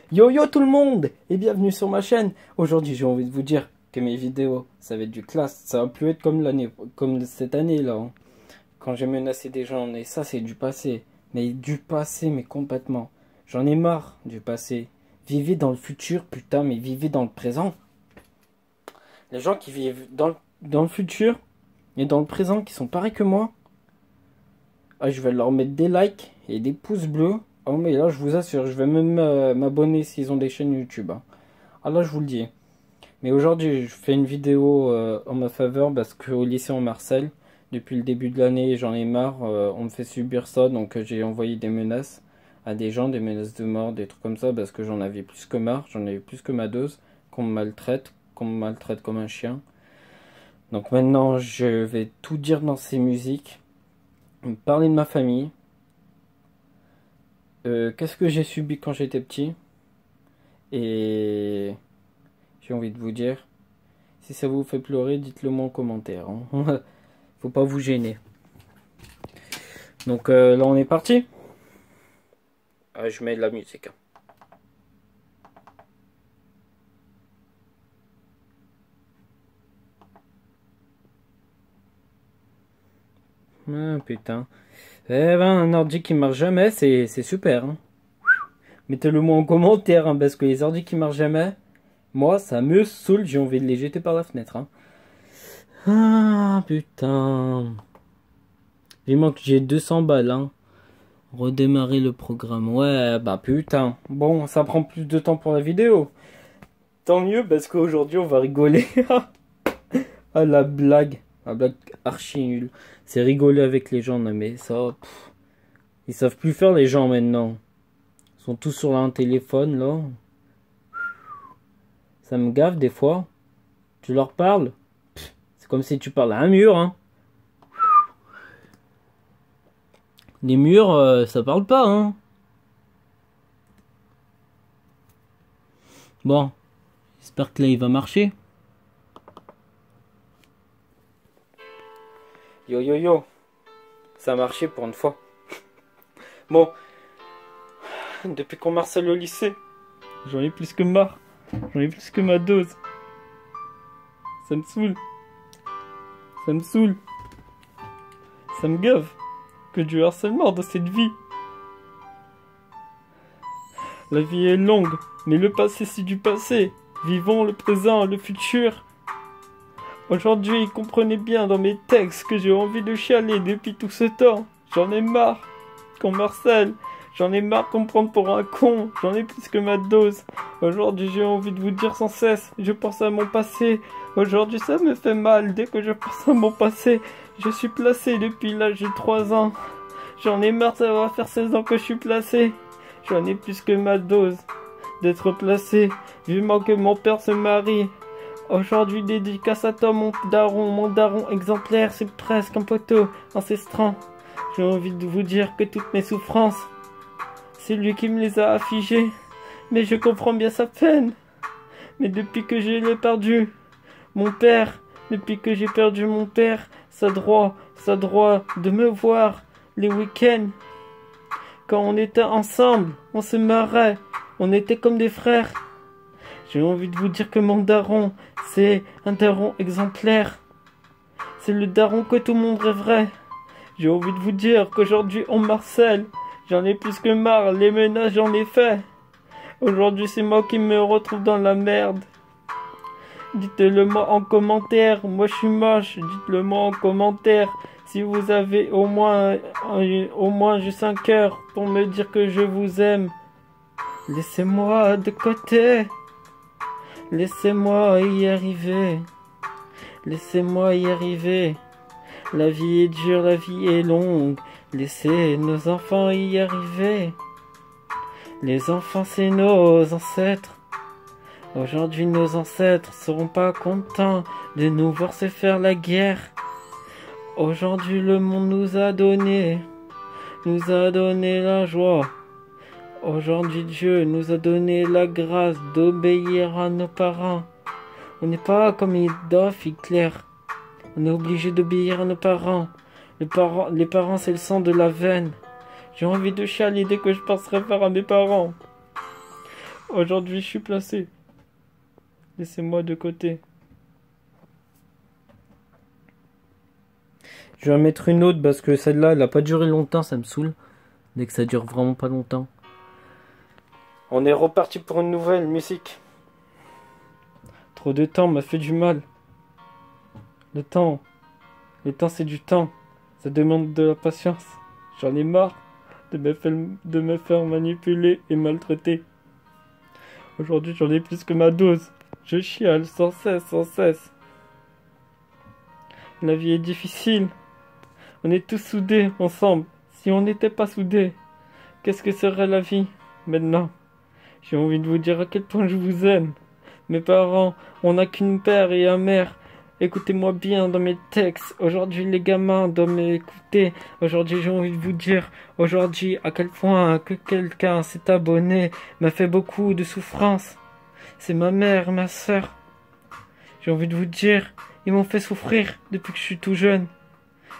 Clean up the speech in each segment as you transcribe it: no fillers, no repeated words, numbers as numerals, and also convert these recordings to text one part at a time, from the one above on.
Yo yo tout le monde et bienvenue sur ma chaîne. Aujourd'hui j'ai envie de vous dire que mes vidéos ça va être du classe, ça va plus être comme cette année là, hein. Quand j'ai menacé des gens et ça c'est du passé. Mais du passé mais complètement. J'en ai marre du passé. Vivez dans le futur putain mais vivez dans le présent. Les gens qui vivent dans le futur et dans le présent qui sont pareils que moi, ah, je vais leur mettre des likes et des pouces bleus. Oh mais là je vous assure, je vais même m'abonner s'ils ont des chaînes YouTube, hein. Ah là je vous le dis. Mais aujourd'hui je fais une vidéo en ma faveur parce qu'au lycée en Marseille, depuis le début de l'année j'en ai marre, on me fait subir ça donc j'ai envoyé des menaces à des gens, des menaces de mort, des trucs comme ça parce que j'en avais plus que marre, j'en avais plus que ma dose, qu'on me maltraite comme un chien. Donc maintenant je vais tout dire dans ces musiques, parler de ma famille. Qu'est-ce que j'ai subi quand j'étais petit? Et j'ai envie de vous dire, si ça vous fait pleurer, dites-le moi en commentaire, hein. Faut pas vous gêner. Donc là on est parti. Ah, je mets de la musique, hein. Ah putain. Eh ben un ordi qui marche jamais, c'est super, hein. Mettez-le moi en commentaire, hein, parce que les ordi qui marchent jamais, moi ça me saoule, j'ai envie de les jeter par la fenêtre, hein. Ah putain. Vivement que j'ai 200 balles, hein. Redémarrer le programme. Ouais, bah putain. Bon, ça prend plus de temps pour la vidéo. Tant mieux parce qu'aujourd'hui on va rigoler. Ah la blague. La blague archi nulle. C'est rigoler avec les gens, non mais ça... Ils savent plus faire les gens maintenant. Ils sont tous sur un téléphone là. Ça me gave des fois. Tu leur parles. C'est comme si tu parles à un mur, hein. Les murs, ça parle pas, hein. Bon, j'espère que là il va marcher. Yo yo yo, ça a marché pour une fois. Bon, depuis qu'on m'harcèle au lycée, j'en ai plus que marre. J'en ai plus que ma dose. Ça me saoule. Ça me saoule. Ça me gave que du harcèlement dans cette vie. La vie est longue, mais le passé c'est du passé. Vivons le présent, le futur. Aujourd'hui, comprenez bien dans mes textes que j'ai envie de chialer depuis tout ce temps. J'en ai marre qu'on m'harcèle. J'en ai marre qu'on me prenne pour un con. J'en ai plus que ma dose. Aujourd'hui, j'ai envie de vous dire sans cesse. Je pense à mon passé. Aujourd'hui, ça me fait mal dès que je pense à mon passé. Je suis placé depuis l'âge de 3 ans. J'en ai marre, ça va faire 16 ans que je suis placé. J'en ai plus que ma dose d'être placé. Vivement que mon père se marie. Aujourd'hui, dédicace à toi, mon daron exemplaire, c'est presque un poteau ancestral. J'ai envie de vous dire que toutes mes souffrances, c'est lui qui me les a affligées. Mais je comprends bien sa peine. Mais depuis que je l'ai perdu, mon père, depuis que j'ai perdu mon père, sa droit de me voir les week-ends. Quand on était ensemble, on se marrait, on était comme des frères. J'ai envie de vous dire que mon daron, c'est un daron exemplaire. C'est le daron que tout le monde rêverait. J'ai envie de vous dire qu'aujourd'hui on m'harcèle. J'en ai plus que marre, les menaces j'en ai fait. Aujourd'hui c'est moi qui me retrouve dans la merde. Dites-le moi en commentaire, moi je suis moche, dites-le moi en commentaire. Si vous avez au moins juste un cœur pour me dire que je vous aime. Laissez-moi de côté. Laissez-moi y arriver. Laissez-moi y arriver. La vie est dure, la vie est longue. Laissez nos enfants y arriver. Les enfants, c'est nos ancêtres. Aujourd'hui, nos ancêtres seront pas contents de nous voir se faire la guerre. Aujourd'hui, le monde nous a donné la joie. Aujourd'hui, Dieu nous a donné la grâce d'obéir à nos parents. On n'est pas comme Adolf Hitler. On est obligé d'obéir à nos parents. Les parents, c'est le sang de la veine. J'ai envie de chialer dès que je penserai faire à mes parents. Aujourd'hui, je suis placé. Laissez-moi de côté. Je vais en mettre une autre parce que celle-là, elle a pas duré longtemps, ça me saoule. Dès que ça dure vraiment pas longtemps. On est reparti pour une nouvelle musique. Trop de temps m'a fait du mal. Le temps c'est du temps. Ça demande de la patience. J'en ai marre de me faire manipuler et maltraiter. Aujourd'hui, j'en ai plus que ma dose. Je chiale sans cesse, sans cesse. La vie est difficile. On est tous soudés ensemble. Si on n'était pas soudés, qu'est-ce que serait la vie maintenant? J'ai envie de vous dire à quel point je vous aime. Mes parents, on n'a qu'une père et une mère. Écoutez-moi bien dans mes textes. Aujourd'hui, les gamins doivent m'écouter. Aujourd'hui, j'ai envie de vous dire, aujourd'hui, à quel point que quelqu'un s'est abonné m'a fait beaucoup de souffrance. C'est ma mère, ma sœur. J'ai envie de vous dire, ils m'ont fait souffrir depuis que je suis tout jeune.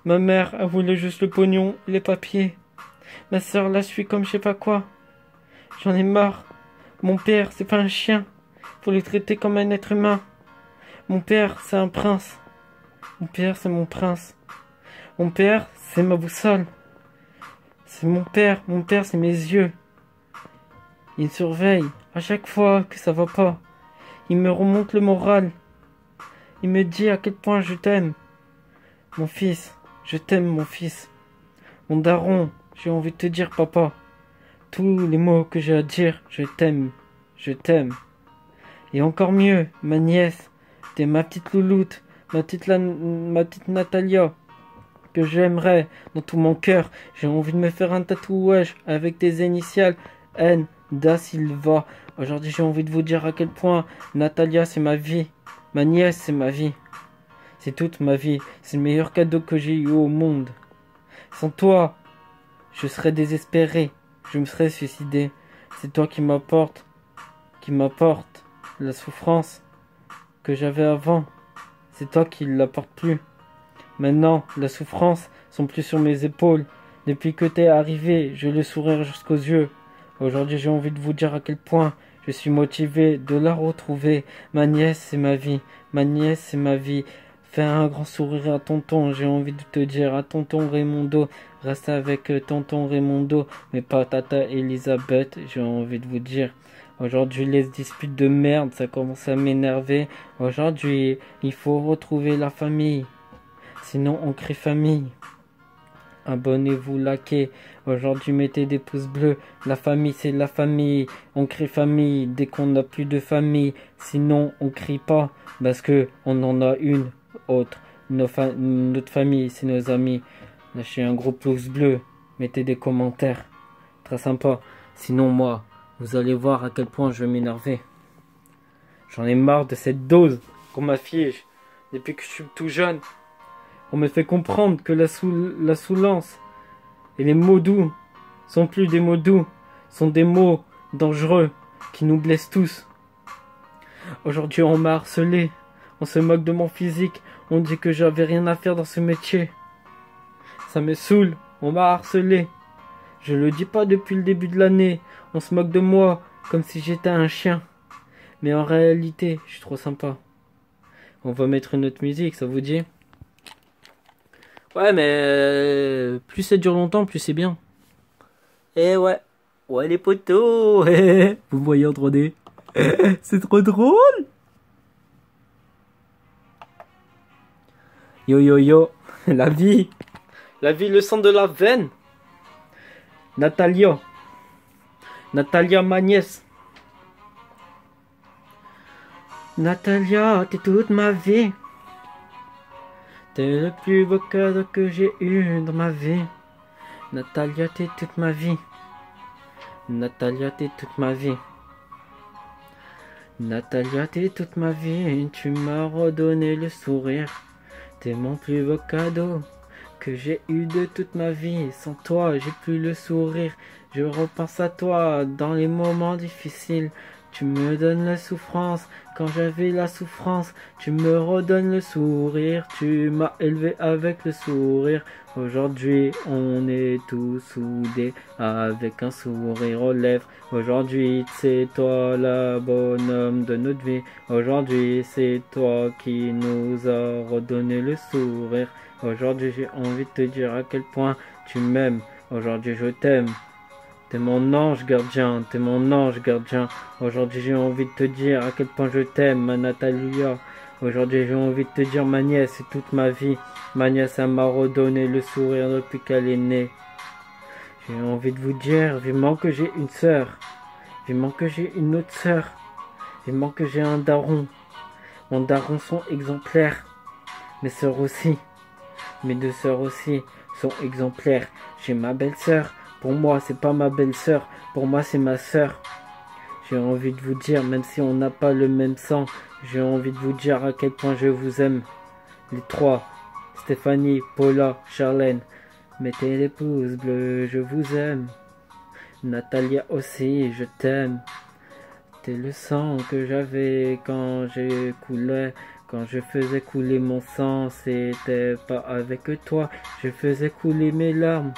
Ma mère, elle voulait juste le pognon et les papiers. Ma sœur la suit comme je sais pas quoi. J'en ai marre. Mon père, c'est pas un chien. Faut le traiter comme un être humain. Mon père, c'est un prince. Mon père, c'est mon prince. Mon père, c'est ma boussole. C'est mon père, c'est mes yeux. Il surveille à chaque fois que ça va pas. Il me remonte le moral. Il me dit à quel point je t'aime. Mon fils, je t'aime mon fils. Mon daron, j'ai envie de te dire papa. Tous les mots que j'ai à dire, je t'aime. Je t'aime. Et encore mieux, ma nièce. T'es ma petite louloute, ma petite Natalia, que j'aimerais dans tout mon cœur. J'ai envie de me faire un tatouage avec tes initiales N. Da Silva. Aujourd'hui, j'ai envie de vous dire à quel point Natalia, c'est ma vie. Ma nièce, c'est ma vie. C'est toute ma vie. C'est le meilleur cadeau que j'ai eu au monde. Sans toi, je serais désespéré. Je me serais suicidé. C'est toi qui m'apporte la souffrance que j'avais avant. C'est toi qui ne l'apporte plus. Maintenant, la souffrance sont plus sur mes épaules. Depuis que t'es arrivé, j'ai le sourire jusqu'aux yeux. Aujourd'hui, j'ai envie de vous dire à quel point je suis motivé de la retrouver. Ma nièce, c'est ma vie. Ma nièce, c'est ma vie. Fais un grand sourire à tonton. J'ai envie de te dire à tonton Raymondo. Reste avec tonton Raymondo, mais pas tata Elisabeth. J'ai envie de vous dire. Aujourd'hui, les disputes de merde, ça commence à m'énerver. Aujourd'hui, il faut retrouver la famille. Sinon, on crie famille. Abonnez-vous, likez. Aujourd'hui, mettez des pouces bleus. La famille, c'est la famille. On crie famille dès qu'on n'a plus de famille. Sinon, on crie pas. Parce que on en a une autre. Notre famille, c'est nos amis. Lâchez un gros pouce bleu. Mettez des commentaires. Très sympa. Sinon, moi, vous allez voir à quel point je vais m'énerver. J'en ai marre de cette dose qu'on m'affiche depuis que je suis tout jeune. On me fait comprendre que la soulance et les mots doux sont plus des mots doux, sont des mots dangereux qui nous blessent tous. Aujourd'hui, on m'a harcelé, on se moque de mon physique, on dit que j'avais rien à faire dans ce métier. Ça me saoule, on m'a harcelé. Je le dis pas depuis le début de l'année, on se moque de moi comme si j'étais un chien. Mais en réalité, je suis trop sympa. On va mettre une autre musique, ça vous dit ? Ouais, mais plus ça dure longtemps, plus c'est bien. Eh ouais. Ouais, les potos. Vous me voyez en 3D. C'est trop drôle. Yo, yo, yo. La vie. La vie, le sang de la veine. Natalia. Natalia, ma nièce. Natalia, t'es toute ma vie. T'es le plus beau cadeau que j'ai eu dans ma vie. Natalia, t'es toute ma vie. Natalia, t'es toute ma vie. Natalia, t'es toute ma vie. Tu m'as redonné le sourire. T'es mon plus beau cadeau que j'ai eu de toute ma vie. Sans toi, j'ai plus le sourire. Je repense à toi dans les moments difficiles. Tu me donnes la souffrance quand j'avais la souffrance. Tu me redonnes le sourire. Tu m'as élevé avec le sourire. Aujourd'hui, on est tous soudés avec un sourire aux lèvres. Aujourd'hui, c'est toi la bonhomme de notre vie. Aujourd'hui, c'est toi qui nous a redonné le sourire. Aujourd'hui, j'ai envie de te dire à quel point tu m'aimes. Aujourd'hui, je t'aime. T'es mon ange gardien, t'es mon ange gardien. Aujourd'hui, j'ai envie de te dire à quel point je t'aime, ma Natalia. Aujourd'hui, j'ai envie de te dire, ma nièce, c'est toute ma vie. Ma nièce, elle m'a redonné le sourire depuis qu'elle est née. J'ai envie de vous dire, vivement que j'ai une sœur. Vivement que j'ai une autre sœur. Vivement que j'ai un daron. Mon daron sont exemplaires. Mes sœurs aussi. Mes deux sœurs aussi sont exemplaires. J'ai ma belle-sœur. Pour moi, c'est pas ma belle-sœur. Pour moi, c'est ma sœur. J'ai envie de vous dire, même si on n'a pas le même sang, j'ai envie de vous dire à quel point je vous aime. Les trois, Stéphanie, Paula, Charlène. Mettez les pouces bleus, je vous aime. Natalia aussi, je t'aime. T'es le sang que j'avais quand j'ai coulé. Quand je faisais couler mon sang, c'était pas avec toi. Je faisais couler mes larmes.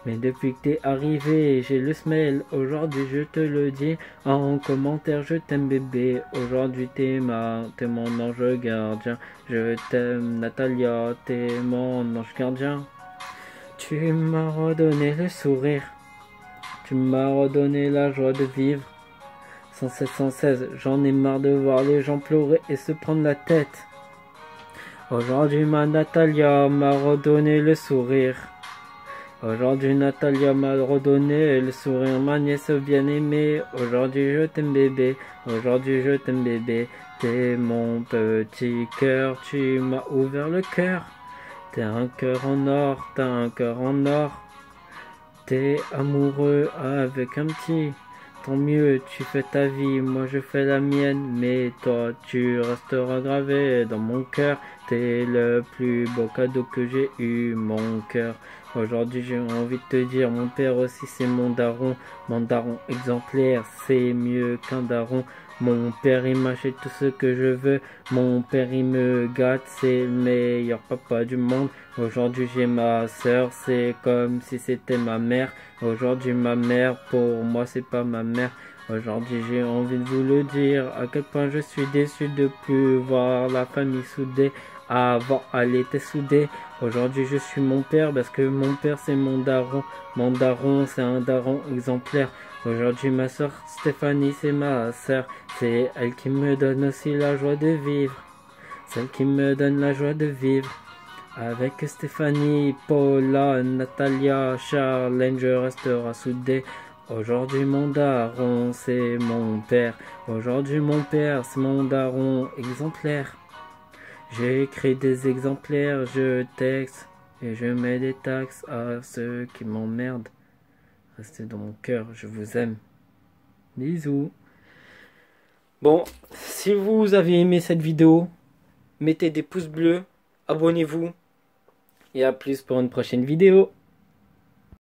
Mais depuis que t'es arrivé, j'ai le smell. Aujourd'hui, je te le dis en commentaire, je t'aime bébé. Aujourd'hui, t'es mon ange gardien. Je t'aime Natalia, t'es mon ange gardien. Tu m'as redonné le sourire. Tu m'as redonné la joie de vivre. 107, 116, j'en ai marre de voir les gens pleurer et se prendre la tête. Aujourd'hui, ma Natalia m'a redonné le sourire. Aujourd'hui, Natalia m'a redonné le sourire, ma nièce bien-aimée. Aujourd'hui, je t'aime bébé. Aujourd'hui, je t'aime bébé. T'es mon petit cœur, tu m'as ouvert le cœur. T'es un cœur en or, t'as un cœur en or. T'es amoureux avec un petit. Tant mieux, tu fais ta vie, moi je fais la mienne. Mais toi, tu resteras gravé dans mon cœur. T'es le plus beau cadeau que j'ai eu, mon cœur. Aujourd'hui, j'ai envie de te dire, mon père aussi c'est mon daron exemplaire, c'est mieux qu'un daron. Mon père il m'achète tout ce que je veux, mon père il me gâte, c'est le meilleur papa du monde. Aujourd'hui j'ai ma sœur, c'est comme si c'était ma mère. Aujourd'hui ma mère, pour moi c'est pas ma mère. Aujourd'hui j'ai envie de vous le dire, à quel point je suis déçu de plus voir la famille soudée. Avant elle était soudée. Aujourd'hui je suis mon père parce que mon père c'est mon daron. Mon daron c'est un daron exemplaire. Aujourd'hui ma soeur Stéphanie c'est ma soeur. C'est elle qui me donne aussi la joie de vivre. Celle qui me donne la joie de vivre. Avec Stéphanie, Paula, Natalia, Charlène, je resterai soudé. Aujourd'hui mon daron c'est mon père. Aujourd'hui mon père c'est mon daron exemplaire. J'ai écrit des exemplaires, je texte et je mets des taxes à ceux qui m'emmerdent. Restez dans mon cœur, je vous aime. Bisous. Bon, si vous avez aimé cette vidéo, mettez des pouces bleus, abonnez-vous et à plus pour une prochaine vidéo.